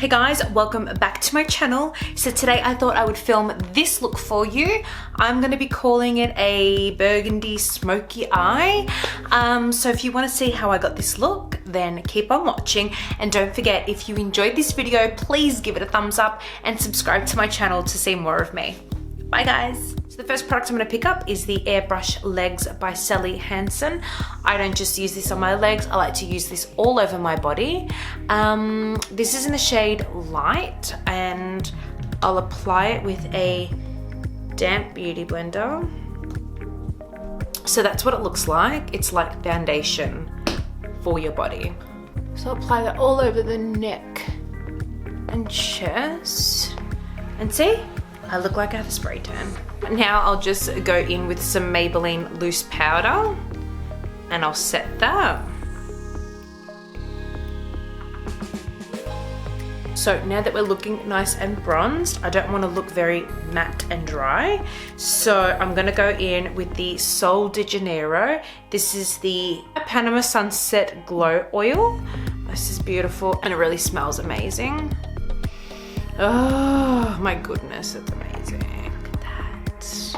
Hey guys, welcome back to my channel. So today I thought I would film this look for you. I'm going to be calling it a Burgundy Smokey Eye. So if you want to see how I got this look, then keep on watching. And don't forget, if you enjoyed this video, please give it a thumbs up and subscribe to my channel to see more of me. Bye guys. So the first product I'm going to pick up is the Airbrush Legs by Sally Hansen. I don't just use this on my legs, I like to use this all over my body. This is in the shade Light and I'll apply it with a damp beauty blender. So that's what it looks like. It's like foundation for your body. So I'll apply that all over the neck and chest. And see? I look like I have a spray tan. Now I'll just go in with some Maybelline loose powder and I'll set that. So now that we're looking nice and bronzed, I don't want to look very matte and dry. So I'm going to go in with the Sol de Janeiro. This is the Ipanema Sunset Glow Oil. This is beautiful and it really smells amazing. Oh my goodness, it's amazing. Look at that.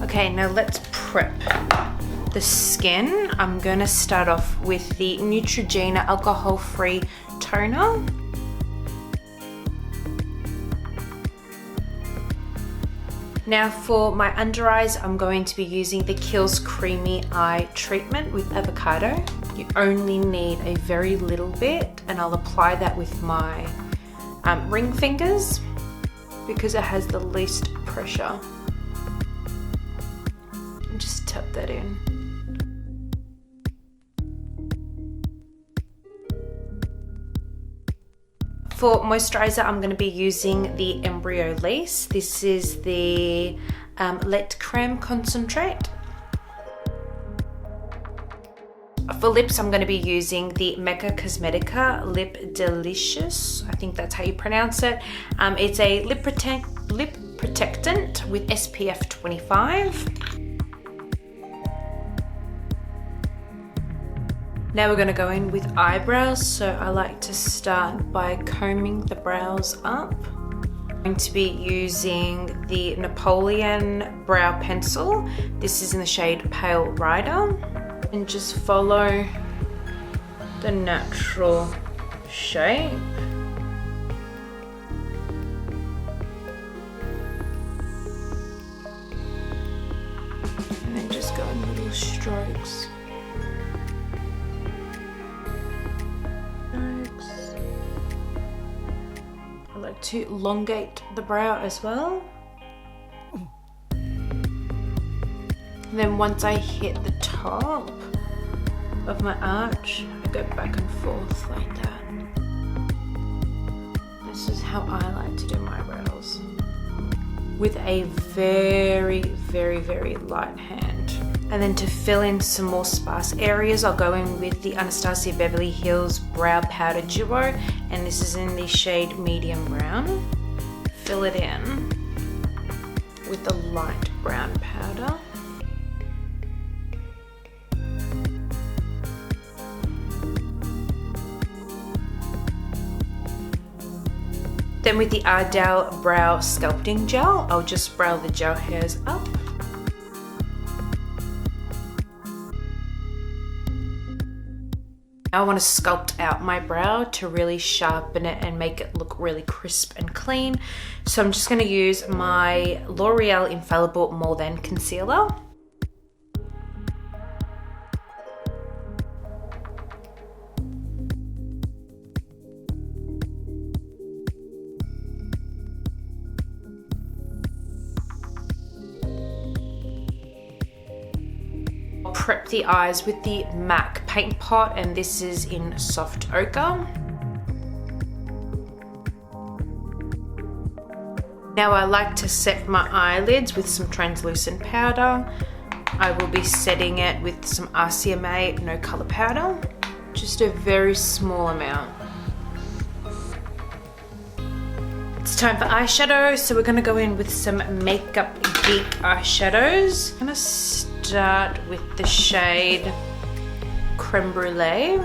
Okay, now let's prep the skin. I'm gonna start off with the Neutrogena alcohol-free toner. Now for my under eyes, I'm going to be using the Kiehls Creamy Eye Treatment with avocado. You only need a very little bit and I'll apply that with my ring fingers because it has the least pressure. And just tap that in. For moisturizer, I'm going to be using the Embryolisse. This is the lait-crème concentrate. For lips, I'm going to be using the Mecca Cosmetiica Lip de-luscious. I think that's how you pronounce it. It's a lip protectant with SPF 25. Now we're going to go in with eyebrows, so I like to start by combing the brows up. I'm going to be using the Napoleon brow pencil. This is in the shade Pale Rider. And just follow the natural shape. And then just go in little strokes. To elongate the brow as well. And then once I hit the top of my arch, I go back and forth like that. This is how I like to do my brows. With a very, very, very light hand. And then to fill in some more sparse areas, I'll go in with the Anastasia Beverly Hills Brow Powder Duo. And this is in the shade Medium Brown. Fill it in with the light brown powder. Then with the Ardell Brow Sculpting Gel, I'll just brow the gel hairs up. I want to sculpt out my brow to really sharpen it and make it look really crisp and clean. So I'm just going to use my Loreal Infallible More Than Concealer. Prep the eyes with the MAC paint pot, and this is in soft ochre. Now I like to set my eyelids with some translucent powder. I will be setting it with some RCMA no color powder, just a very small amount. It's time for eyeshadow, so we're going to go in with some Makeup Geek eyeshadows. I'm gonna start with the shade Creme Brulee.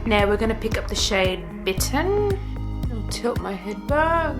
Now we're gonna pick up the shade Bitten. I'll tilt my head back.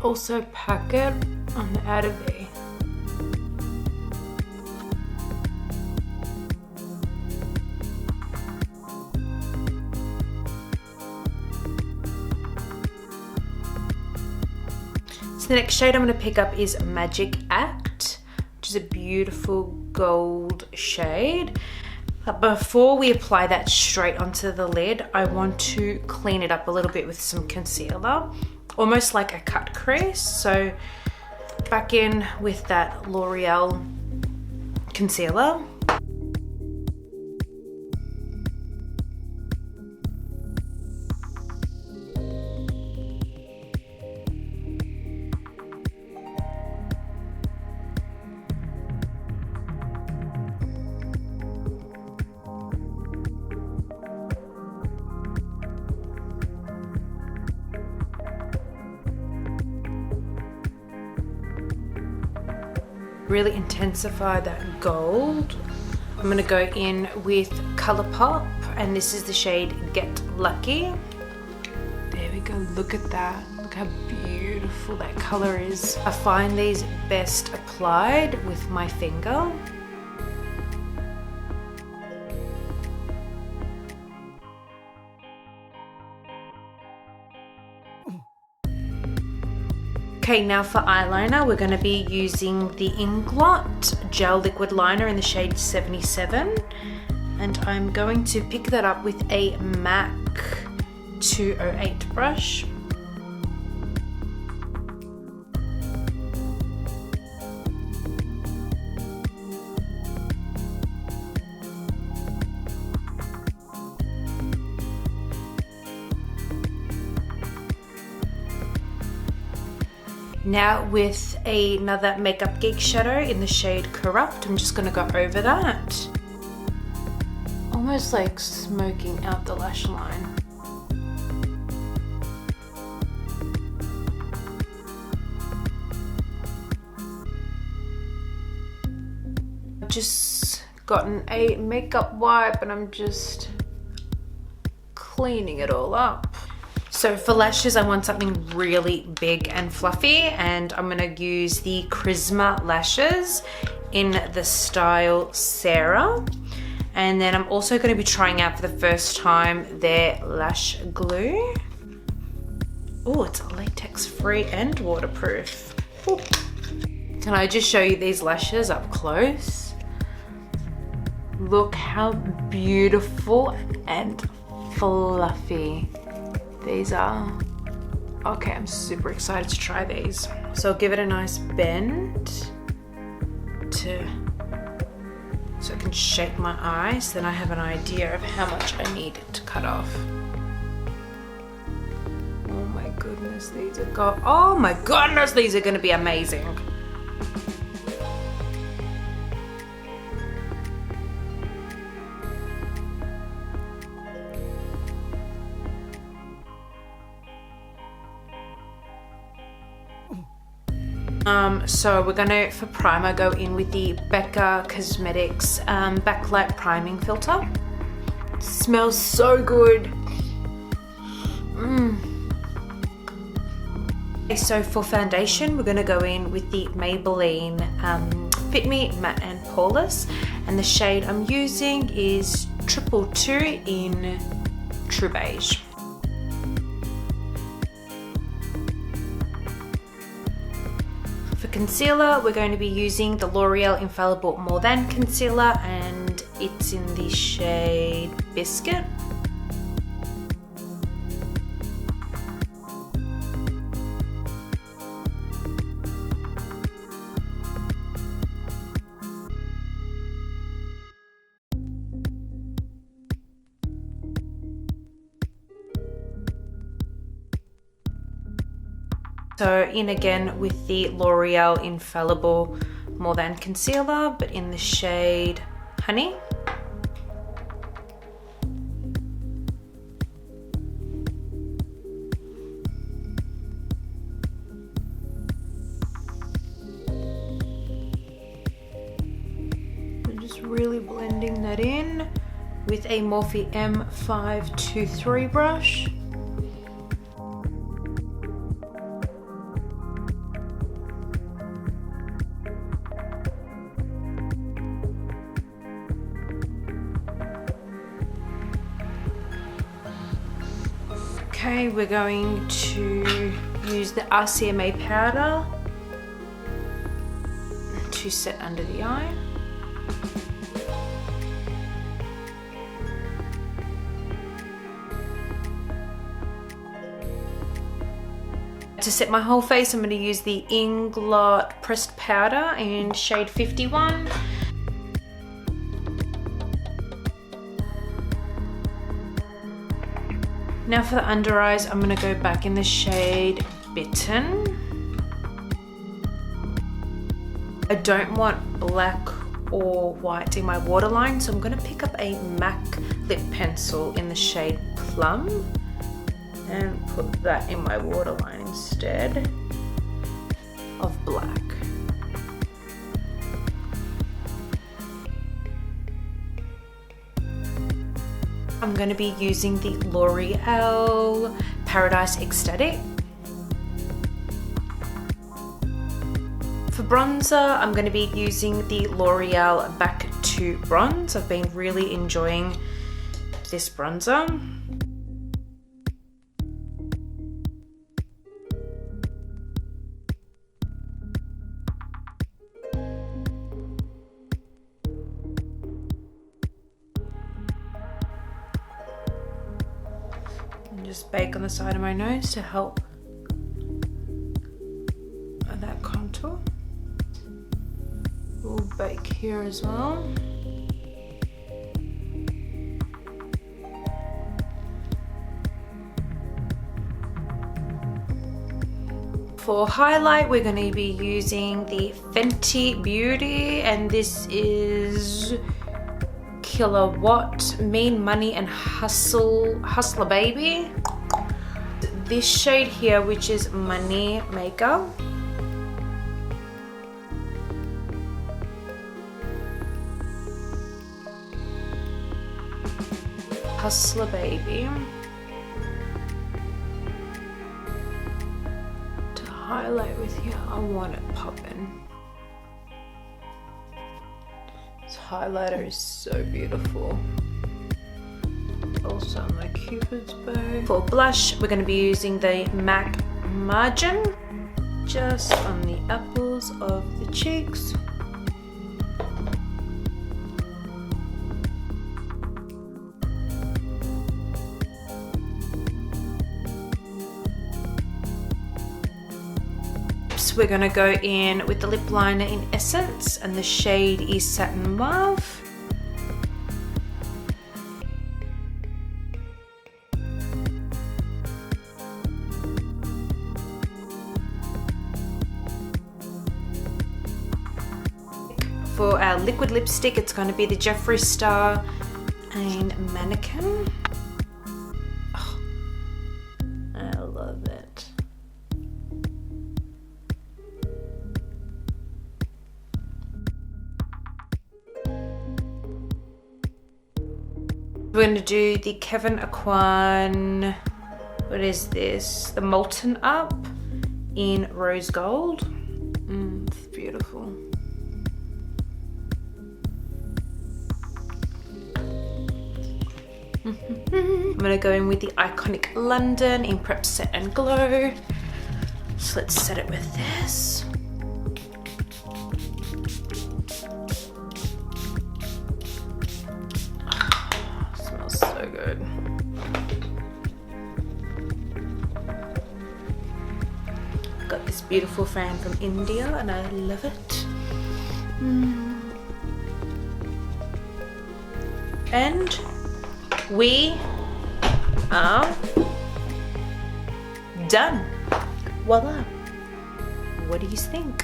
Also pack it on the outer V. So the next shade I'm going to pick up is Magic Act, which is a beautiful gold shade. But before we apply that straight onto the lid, I want to clean it up a little bit with some concealer, almost like a cut crease. So back in with that Loreal concealer. Really intensify that gold. I'm gonna go in with Colourpop, and this is the shade Get Lucky. There we go, look at that. Look how beautiful that color is. I find these best applied with my finger. Okay, now for eyeliner, we're going to be using the Inglot Gel Liquid Liner in the shade 77. And I'm going to pick that up with a MAC 208 brush. Now with another Makeup Geek shadow in the shade Corrupt, I'm just going to go over that. Almost like smoking out the lash line. I've just gotten a makeup wipe and I'm just cleaning it all up. So for lashes, I want something really big and fluffy, and I'm gonna use the Krizma lashes in the style Sarah. And then I'm also gonna be trying out for the first time their lash glue. Oh, it's latex free and waterproof. Ooh. Can I just show you these lashes up close? Look how beautiful and fluffy these are. Okay, I'm super excited to try these. So I'll give it a nice bend so I can shape my eyes, then I have an idea of how much I need to cut off. Oh my goodness, these are oh my goodness, these are gonna be amazing. So we're gonna, for primer, go in with the Becca Cosmetics Backlight Priming Filter. It smells so good. Okay, so for foundation, we're gonna go in with the Maybelline Fit Me Matte and Poreless, and the shade I'm using is 222 in True Beige. For concealer, we're going to be using the L'Oreal Infallible More Than Concealer, and it's in the shade Biscuit. So in again with the L'Oreal Infallible More Than Concealer, but in the shade Honey. I'm just really blending that in with a Morphe M523 brush. Okay, we're going to use the RCMA powder to set under the eye. To set my whole face, I'm going to use the Inglot pressed powder in shade 51. Now for the under eyes, I'm going to go back in the shade Bitten. I don't want black or white in my waterline, so I'm going to pick up a MAC lip pencil in the shade Plum and put that in my waterline instead of black. I'm going to be using the L'Oreal Paradise Ecstatic. For bronzer, I'm going to be using the L'Oreal Back to Bronze. I've been really enjoying this bronzer. Just bake on the side of my nose to help that contour. We'll bake here as well. For highlight, we're going to be using the Fenty Beauty, and this is Kilowatt, Mean Money and Hustler Baby. This shade here, which is Money Maker. Hustler Baby. To highlight with here, I want it popping. This highlighter is so beautiful. Also on my Cupid's bow. For blush, we're going to be using the MAC Margin just on the apples of the cheeks. We're going to go in with the lip liner in Essence, and the shade is Satin Mauve. For our liquid lipstick, it's going to be the Jeffree Star and Mannequin. Oh, I love it. We're going to do the Kevyn Aucoin, what is this? The Molten Up in Rose Gold. It's beautiful. I'm going to go in with the Iconic London in Prep Set and Glow. So let's set it with this. So good. Got this beautiful fan from India and I love it. And we are done. Voila. what do you think?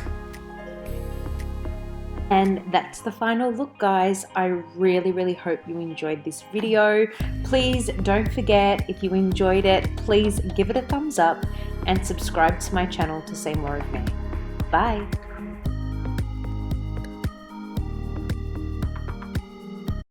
And that's the final look, guys. I really hope you enjoyed this video. Please don't forget, if you enjoyed it, please give it a thumbs up and subscribe to my channel to see more of me. Bye.